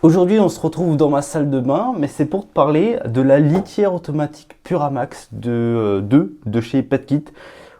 Aujourd'hui, on se retrouve dans ma salle de bain, mais c'est pour te parler de la litière automatique Puramax de chez PetKit.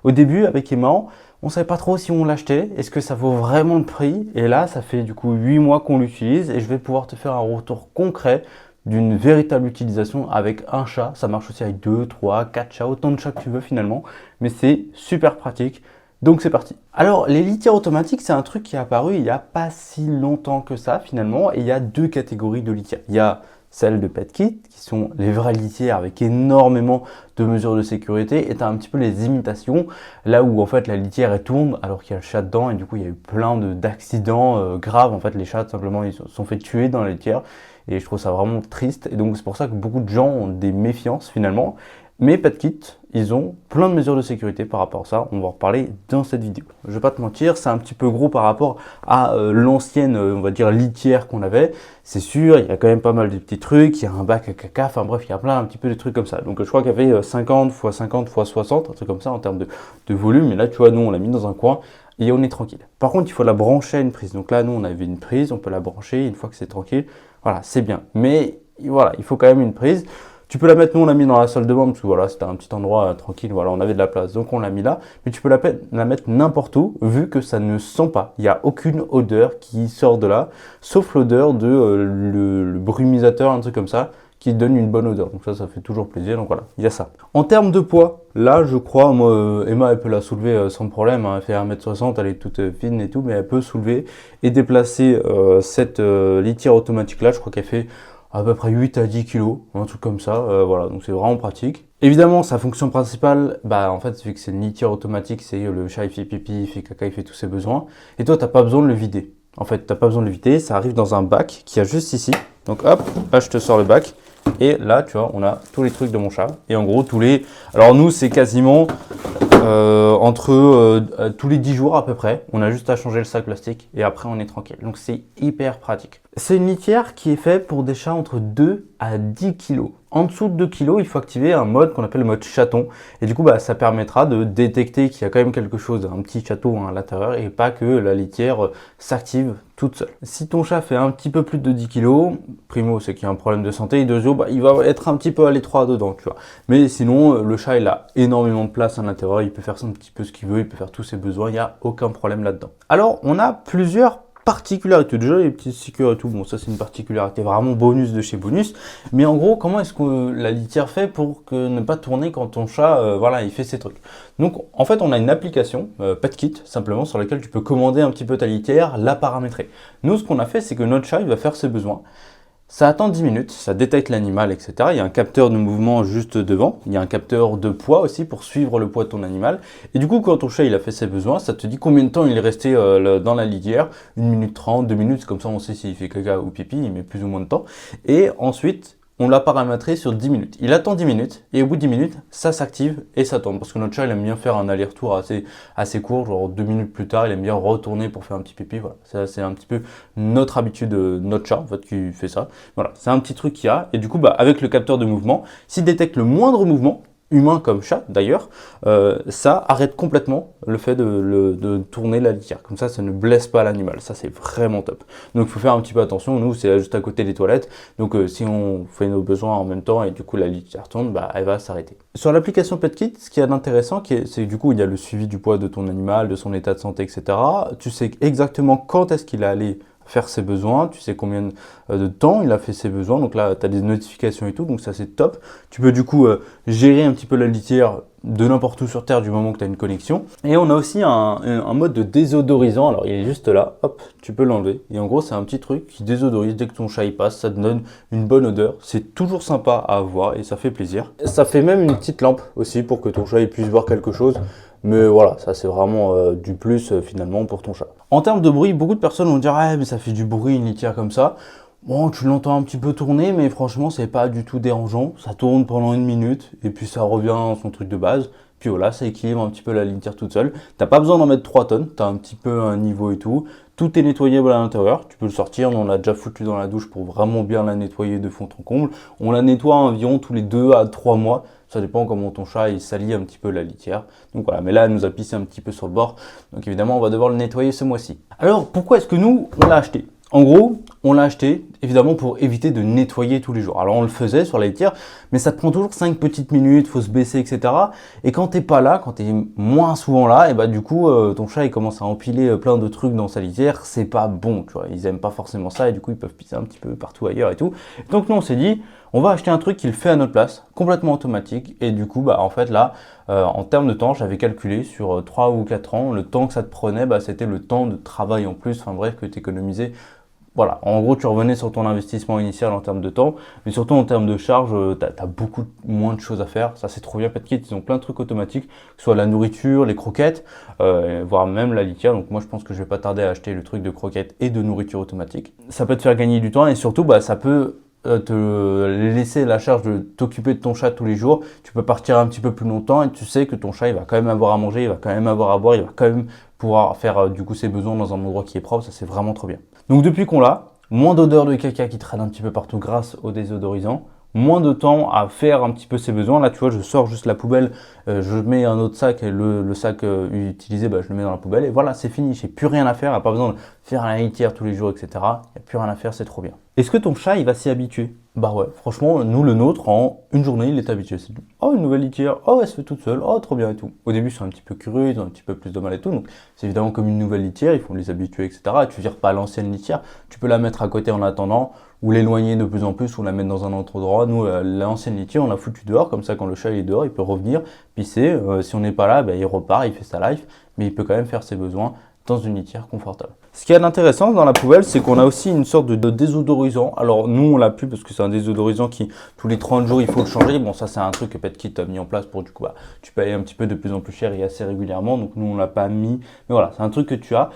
Au début, avec Emma, on savait pas trop si on l'achetait, est-ce que ça vaut vraiment le prix. Et là, ça fait du coup 8 mois qu'on l'utilise et je vais pouvoir te faire un retour concret d'une véritable utilisation avec un chat. Ça marche aussi avec 2, 3, 4 chats, autant de chats que tu veux finalement, mais c'est super pratique. Donc c'est parti. Alors les litières automatiques, c'est un truc qui est apparu il n'y a pas si longtemps que ça finalement. Et il y a deux catégories de litières. Il y a celles de PetKit, qui sont les vraies litières avec énormément de mesures de sécurité. Et tu as un petit peu les imitations, là où en fait la litière elle tourne alors qu'il y a le chat dedans. Et du coup il y a eu plein d'accidents graves. En fait les chats simplement ils se sont fait tuer dans la litière. Et je trouve ça vraiment triste. Et donc c'est pour ça que beaucoup de gens ont des méfiances finalement. Mais PetKit, ils ont plein de mesures de sécurité par rapport à ça. On va en reparler dans cette vidéo. Je vais pas te mentir, c'est un petit peu gros par rapport à l'ancienne, on va dire, litière qu'on avait. C'est sûr, il y a quand même pas mal de petits trucs. Il y a un bac à caca. Enfin bref, il y a plein un petit peu de trucs comme ça. Donc je crois qu'il y avait 50 x 50 x 60, un truc comme ça en termes de volume. Et là, tu vois, nous, on l'a mis dans un coin et on est tranquille. Par contre, il faut la brancher à une prise. Donc là, nous, on avait une prise. On peut la brancher une fois que c'est tranquille. Voilà, c'est bien. Mais voilà, il faut quand même une prise. Tu peux la mettre, nous on l'a mis dans la salle de bain parce que voilà, c'était un petit endroit tranquille, voilà, on avait de la place, donc on l'a mis là. Mais tu peux la mettre n'importe où, vu que ça ne sent pas. Il n'y a aucune odeur qui sort de là, sauf l'odeur de le brumisateur, un truc comme ça, qui donne une bonne odeur. Donc ça fait toujours plaisir, donc voilà, il y a ça. En termes de poids, là je crois, moi, Emma elle peut la soulever sans problème, hein, elle fait 1m60, elle est toute fine et tout, mais elle peut soulever et déplacer cette litière automatique là, je crois qu'elle fait à peu près 8 à 10 kilos, un truc comme ça, voilà, donc c'est vraiment pratique. Évidemment, sa fonction principale, bah en fait, vu que c'est une litière automatique, c'est le chat il fait pipi, il fait caca, il fait tous ses besoins, et toi, t'as pas besoin de le vider. En fait, t'as pas besoin de le vider, ça arrive dans un bac qui a juste ici. Donc hop, là je te sors le bac, et là, tu vois, on a tous les trucs de mon chat, et en gros, alors nous, c'est quasiment entre tous les 10 jours à peu près, on a juste à changer le sac plastique et après on est tranquille. Donc c'est hyper pratique. C'est une litière qui est faite pour des chats entre 2 à 10 kg. En dessous de 2 kg, il faut activer un mode qu'on appelle le mode chaton. Et du coup, bah, ça permettra de détecter qu'il y a quand même quelque chose, un petit chaton à l'intérieur et pas que la litière s'active toute seule. Si ton chat fait un petit peu plus de 10 kg, primo, c'est qu'il y a un problème de santé. Et deuxièmement, bah, il va être un petit peu à l'étroit dedans, tu vois. Mais sinon, le chat, il a énormément de place à l'intérieur. Il peut faire un petit peu ce qu'il veut, il peut faire tous ses besoins. Il n'y a aucun problème là-dedans. Alors, on a plusieurs particularité, déjà les petits stickers et tout, bon ça c'est une particularité vraiment bonus de chez Bonus, mais en gros comment est-ce que la litière fait pour que ne pas tourner quand ton chat voilà il fait ses trucs. Donc en fait on a une application PetKit simplement sur laquelle tu peux commander un petit peu ta litière, la paramétrer. Nous ce qu'on a fait c'est que notre chat il va faire ses besoins. Ça attend 10 minutes, ça détecte l'animal, etc. Il y a un capteur de mouvement juste devant. Il y a un capteur de poids aussi pour suivre le poids de ton animal. Et du coup, quand ton chat il a fait ses besoins, ça te dit combien de temps il est resté dans la litière. 1 minute 30, 2 minutes, comme ça on sait s'il fait caca ou pipi, il met plus ou moins de temps. Et ensuite, on l'a paramétré sur 10 minutes. Il attend 10 minutes et au bout de 10 minutes, ça s'active et ça tourne. Parce que notre chat, il aime bien faire un aller-retour assez court, genre 2 minutes plus tard, il aime bien retourner pour faire un petit pipi. Voilà, ça, c'est un petit peu notre habitude, notre chat en fait qui fait ça. Voilà, c'est un petit truc qu'il y a. Et du coup, bah, avec le capteur de mouvement, s'il détecte le moindre mouvement, humain comme chat d'ailleurs, ça arrête complètement le fait de tourner la litière. Comme ça ne blesse pas l'animal. Ça, c'est vraiment top. Donc, il faut faire un petit peu attention. Nous, c'est juste à côté des toilettes. Donc, si on fait nos besoins en même temps et du coup, la litière tourne, bah, elle va s'arrêter. Sur l'application PetKit, ce qui est d'intéressant, c'est du coup, il y a le suivi du poids de ton animal, de son état de santé, etc. Tu sais exactement quand est-ce qu'il est allé faire ses besoins, tu sais combien de temps il a fait ses besoins, donc là tu as des notifications et tout, donc ça c'est top. Tu peux du coup gérer un petit peu la litière de n'importe où sur Terre du moment que tu as une connexion. Et on a aussi un mode de désodorisant, alors il est juste là, hop, tu peux l'enlever. Et en gros c'est un petit truc qui désodorise dès que ton chat y passe, ça te donne une bonne odeur. C'est toujours sympa à avoir et ça fait plaisir. Ça fait même une petite lampe aussi pour que ton chat il puisse voir quelque chose. Mais voilà, ça c'est vraiment du plus finalement pour ton chat. En termes de bruit, beaucoup de personnes vont dire « Ah mais ça fait du bruit une litière comme ça ». Bon, tu l'entends un petit peu tourner, mais franchement, c'est pas du tout dérangeant. Ça tourne pendant 1 minute, et puis ça revient à son truc de base. Puis voilà, ça équilibre un petit peu la litière toute seule. T'as pas besoin d'en mettre 3 tonnes, t'as un petit peu un niveau et tout. Tout est nettoyable à l'intérieur, tu peux le sortir. On l'a déjà foutu dans la douche pour vraiment bien la nettoyer de fond en comble. On la nettoie environ tous les 2 à 3 mois. Ça dépend comment ton chat il salit un petit peu la litière. Donc voilà, mais là elle nous a pissé un petit peu sur le bord. Donc évidemment on va devoir le nettoyer ce mois-ci. Alors pourquoi est-ce que nous on l'a acheté? En gros, on l'a acheté évidemment pour éviter de nettoyer tous les jours. Alors on le faisait sur la litière, mais ça te prend toujours 5 petites minutes, faut se baisser, etc. Et quand t'es pas là, quand t'es moins souvent là, et bah du coup ton chat il commence à empiler plein de trucs dans sa litière, c'est pas bon, tu vois. Ils aiment pas forcément ça et du coup ils peuvent pisser un petit peu partout ailleurs et tout. Donc nous on s'est dit, on va acheter un truc qui le fait à notre place, complètement automatique. Et du coup, bah en fait là, en termes de temps, j'avais calculé sur 3 ou 4 ans, le temps que ça te prenait, bah, c'était le temps de travail en plus, enfin bref, que tu économisais. Voilà, en gros, tu revenais sur ton investissement initial en termes de temps, mais surtout en termes de charge, tu as beaucoup moins de choses à faire. Ça, c'est trop bien. Petkit, ils ont plein de trucs automatiques, que ce soit la nourriture, les croquettes, voire même la litière. Donc moi, je pense que je vais pas tarder à acheter le truc de croquettes et de nourriture automatique. Ça peut te faire gagner du temps et surtout, bah, ça peut te laisser la charge de t'occuper de ton chat tous les jours. Tu peux partir un petit peu plus longtemps et tu sais que ton chat, il va quand même avoir à manger, il va quand même avoir à boire, il va quand même pouvoir faire du coup ses besoins dans un endroit qui est propre. Ça, c'est vraiment trop bien. Donc depuis qu'on l'a, moins d'odeur de caca qui traîne un petit peu partout grâce au désodorisant, moins de temps à faire un petit peu ses besoins. Là, tu vois, je sors juste la poubelle, je mets un autre sac et le sac utilisé, bah, je le mets dans la poubelle et voilà, c'est fini. J'ai plus rien à faire, pas besoin de faire la litière tous les jours, etc. Il n'y a plus rien à faire, c'est trop bien. Est-ce que ton chat, il va s'y habituer? Bah ouais, franchement, nous, le nôtre, en une journée, il est habitué. C'est oh, une nouvelle litière, oh, elle se fait toute seule, oh, trop bien et tout. Au début, ils sont un petit peu curieux, ils ont un petit peu plus de mal et tout. Donc, c'est évidemment comme une nouvelle litière, il faut les habituer, etc. Et tu vires pas l'ancienne litière, tu peux la mettre à côté en attendant, ou l'éloigner de plus en plus, ou la mettre dans un autre endroit. Nous, l'ancienne litière, on l'a foutu dehors, comme ça, quand le chat est dehors, il peut revenir, pisser. Si on n'est pas là, bah, il repart, il fait sa life, mais il peut quand même faire ses besoins dans une litière confortable. Ce qui est intéressant dans la poubelle, c'est qu'on a aussi une sorte de désodorisant. Alors nous, on l'a plus parce que c'est un désodorisant qui, tous les 30 jours, il faut le changer. Bon, ça, c'est un truc que Petkit a mis en place pour du coup, bah, tu payes un petit peu de plus en plus cher et assez régulièrement. Donc nous, on l'a pas mis. Mais voilà, c'est un truc que tu as.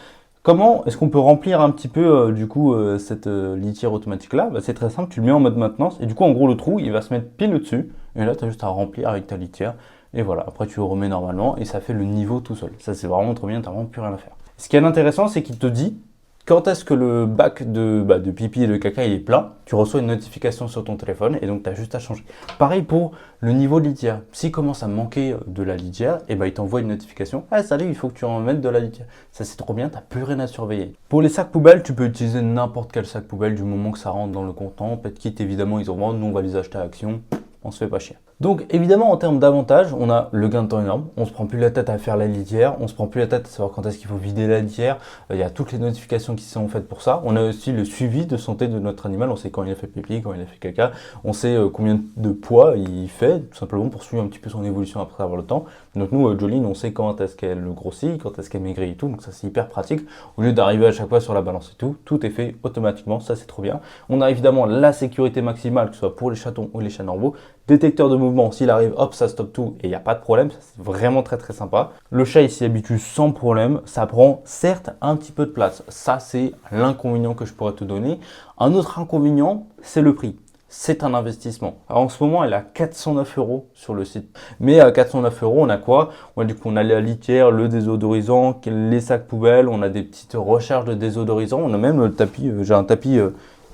Comment est-ce qu'on peut remplir un petit peu du coup cette litière automatique là? Bah, c'est très simple, tu le mets en mode maintenance et du coup en gros le trou il va se mettre pile au-dessus et là tu as juste à remplir avec ta litière et voilà, après tu le remets normalement et ça fait le niveau tout seul. Ça c'est vraiment trop bien, tu n'as vraiment plus rien à faire. Ce qui est intéressant c'est qu'il te dit quand est-ce que le bac de pipi et de caca il est plein, tu reçois une notification sur ton téléphone et donc tu as juste à changer. Pareil pour le niveau de litière. S'il commence à manquer de la litière, et ben il t'envoie une notification. Ah salut, il faut que tu en mettes de la litière. Ça c'est trop bien, tu n'as plus rien à surveiller. Pour les sacs poubelles, tu peux utiliser n'importe quel sac poubelle du moment que ça rentre dans le contenant. Petkit évidemment ils en vendent, nous on va les acheter à Action. On se fait pas chier. Donc évidemment en termes d'avantages, on a le gain de temps énorme, on se prend plus la tête à faire la litière, on se prend plus la tête à savoir quand est-ce qu'il faut vider la litière, il y a toutes les notifications qui sont faites pour ça. On a aussi le suivi de santé de notre animal, on sait quand il a fait pipi, quand il a fait caca, on sait combien de poids il fait, tout simplement pour suivre un petit peu son évolution après avoir le temps. Donc nous, Jolene, on sait quand est-ce qu'elle grossit, quand est-ce qu'elle maigrit et tout, donc ça c'est hyper pratique. Au lieu d'arriver à chaque fois sur la balance et tout, tout est fait automatiquement, ça c'est trop bien. On a évidemment la sécurité maximale, que ce soit pour les chatons ou les chats normaux, détecteur de mouvement, s'il arrive, hop, ça stoppe tout et il n'y a pas de problème, ça c'est vraiment très très sympa. Le chat il s'y habitue sans problème, ça prend certes un petit peu de place, ça c'est l'inconvénient que je pourrais te donner. Un autre inconvénient, c'est le prix. C'est un investissement. Alors en ce moment, elle est à 409 € sur le site. Mais à 409 €, on a quoi? On a la litière, le désodorisant, les sacs poubelles, on a des petites recharges de désodorisant, on a même le tapis, j'ai un tapis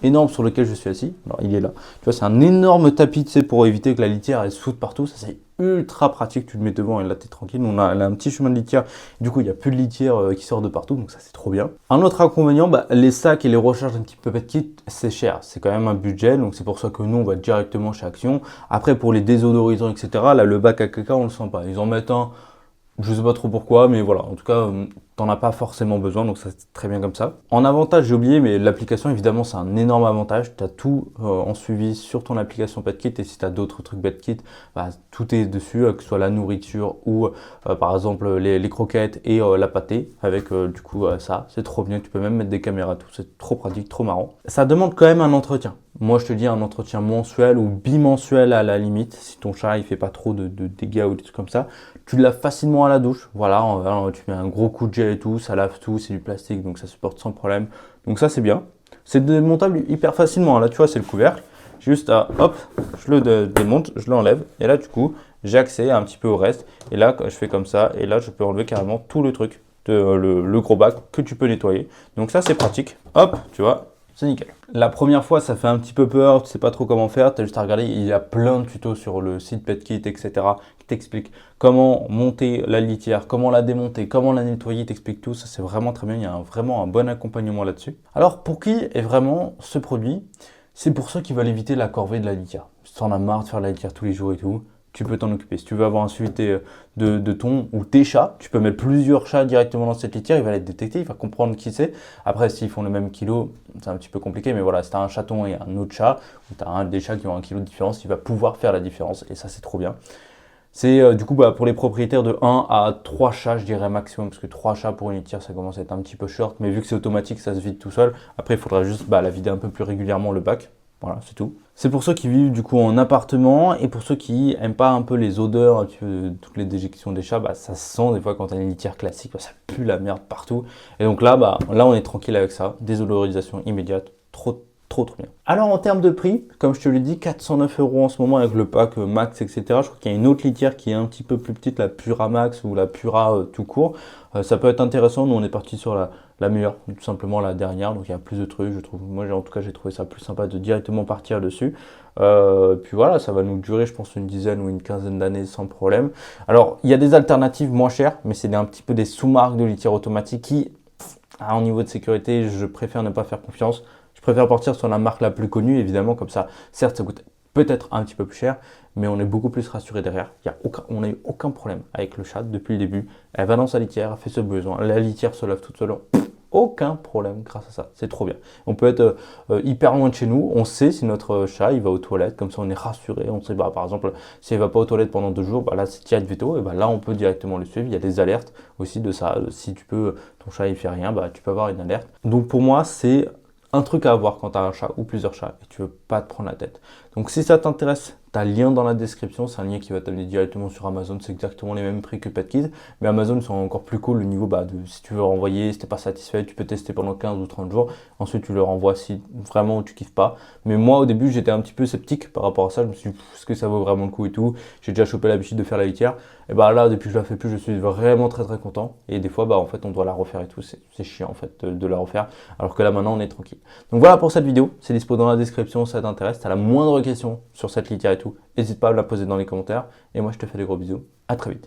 énorme sur lequel je suis assis. Alors il est là. Tu vois, c'est un énorme tapis, tu sais, pour éviter que la litière elle se foute partout. Ça c'est ultra pratique. Tu le mets devant et là t'es tranquille. On a un petit chemin de litière. Du coup, il n'y a plus de litière qui sort de partout. Donc ça c'est trop bien. Un autre inconvénient, bah, les sacs et les recharges d'un petit peu Petkit, c'est cher. C'est quand même un budget. Donc c'est pour ça que nous on va directement chez Action. Après pour les désodorisants, etc. Là le bac à caca on le sent pas. Ils en mettent un. Je sais pas trop pourquoi, mais voilà, en tout cas, t'en as pas forcément besoin, donc ça c'est très bien comme ça. En avantage, j'ai oublié, mais l'application, évidemment, c'est un énorme avantage. Tu as tout en suivi sur ton application Petkit, et si tu as d'autres trucs Petkit, bah, tout est dessus, que ce soit la nourriture ou par exemple les croquettes et la pâtée, avec du coup ça, c'est trop bien. Tu peux même mettre des caméras, tout, c'est trop pratique, trop marrant. Ça demande quand même un entretien. Moi, je te dis un entretien mensuel ou bimensuel à la limite. Si ton chat il fait pas trop de dégâts ou des trucs comme ça, tu le laves facilement à la douche. Voilà, tu mets un gros coup de gel et tout, ça lave tout, c'est du plastique donc ça supporte sans problème. Donc ça c'est bien. C'est démontable hyper facilement. Là, tu vois, c'est le couvercle. Juste à hop, je le démonte, je l'enlève et là du coup, j'ai accès un petit peu au reste. Et là, je fais comme ça et là, je peux enlever carrément tout le truc, le gros bac que tu peux nettoyer. Donc ça c'est pratique. Hop, tu vois. c'est nickel. La première fois, ça fait un petit peu peur, tu sais pas trop comment faire, tu as juste à regarder, il y a plein de tutos sur le site PetKit, etc. qui t'expliquent comment monter la litière, comment la démonter, comment la nettoyer, t'explique tout, ça c'est vraiment très bien, il y a vraiment un bon accompagnement là-dessus. Alors pour qui est vraiment ce produit? C'est pour ceux qui veulent éviter la corvée de la litière. Si tu en as marre de faire la litière tous les jours et tout, tu peux t'en occuper. Si tu veux avoir un suivi de ton ou tes chats, tu peux mettre plusieurs chats directement dans cette litière, il va les détecter, il va comprendre qui c'est. Après, s'ils font le même kilo, c'est un petit peu compliqué, mais voilà, si tu as un chaton et un autre chat, ou tu as des chats qui ont un kilo de différence, il va pouvoir faire la différence, et ça c'est trop bien. C'est du coup pour les propriétaires de 1 à 3 chats, je dirais maximum, parce que 3 chats pour une litière, ça commence à être un petit peu short, mais vu que c'est automatique, ça se vide tout seul. Après, il faudra juste la vider un peu plus régulièrement le bac. Voilà, c'est tout. C'est pour ceux qui vivent du coup en appartement et pour ceux qui aiment pas un peu les odeurs, toutes les déjections des chats, ça se sent des fois quand tu as une litière classique, ça pue la merde partout. Et donc là, là on est tranquille avec ça, désodorisation immédiate, trop bien. Alors en termes de prix, comme je te l'ai dit, 409 € en ce moment avec le pack Max, etc. Je crois qu'il y a une autre litière qui est un petit peu plus petite, la Pura Max ou la Pura tout court. Ça peut être intéressant, nous on est parti sur la meilleure, tout simplement la dernière, donc il y a plus de trucs, je trouve. Moi en tout cas j'ai trouvé ça plus sympa de directement partir dessus. Puis voilà, ça va nous durer je pense une dizaine ou une quinzaine d'années sans problème. Alors il y a des alternatives moins chères, mais c'est un petit peu des sous-marques de litière automatique qui, au niveau de sécurité, je préfère ne pas faire confiance. Je préfère partir sur la marque la plus connue, évidemment, comme ça, certes, ça coûte peut-être un petit peu plus cher, mais on est beaucoup plus rassuré derrière. On n'a eu aucun problème avec le chat depuis le début. Elle va dans sa litière, elle fait ce besoin, la litière se lave toute seule. Aucun problème grâce à ça, c'est trop bien. On peut être hyper loin de chez nous, on sait si notre chat il va aux toilettes, comme ça on est rassuré, on sait par exemple s'il ne va pas aux toilettes pendant 2 jours, là c'est direct veto, et là on peut directement le suivre, il y a des alertes aussi de ça, si ton chat il fait rien, tu peux avoir une alerte. Donc pour moi c'est un truc à avoir quand tu as un chat ou plusieurs chats et tu veux pas te prendre la tête. Donc si ça t'intéresse, tu as le lien dans la description, c'est un lien qui va t'amener directement sur Amazon, c'est exactement les mêmes prix que PetKit, mais Amazon sont encore plus cool, le niveau si tu veux renvoyer, si t'es pas satisfait, tu peux tester pendant 15 ou 30 jours, ensuite tu le renvoies si vraiment tu kiffes pas. Mais moi au début j'étais un petit peu sceptique par rapport à ça, je me suis dit est-ce que ça vaut vraiment le coup et tout, j'ai déjà chopé l'habitude de faire la litière, et là depuis que je la fais plus je suis vraiment très content, et des fois en fait on doit la refaire et tout, c'est chiant en fait de la refaire, alors que là maintenant on est tranquille. Donc voilà pour cette vidéo, c'est dispo dans la description si ça t'intéresse, t'as la moindre question sur cette litière et tout, n'hésite pas à me la poser dans les commentaires, et moi je te fais des gros bisous, à très vite.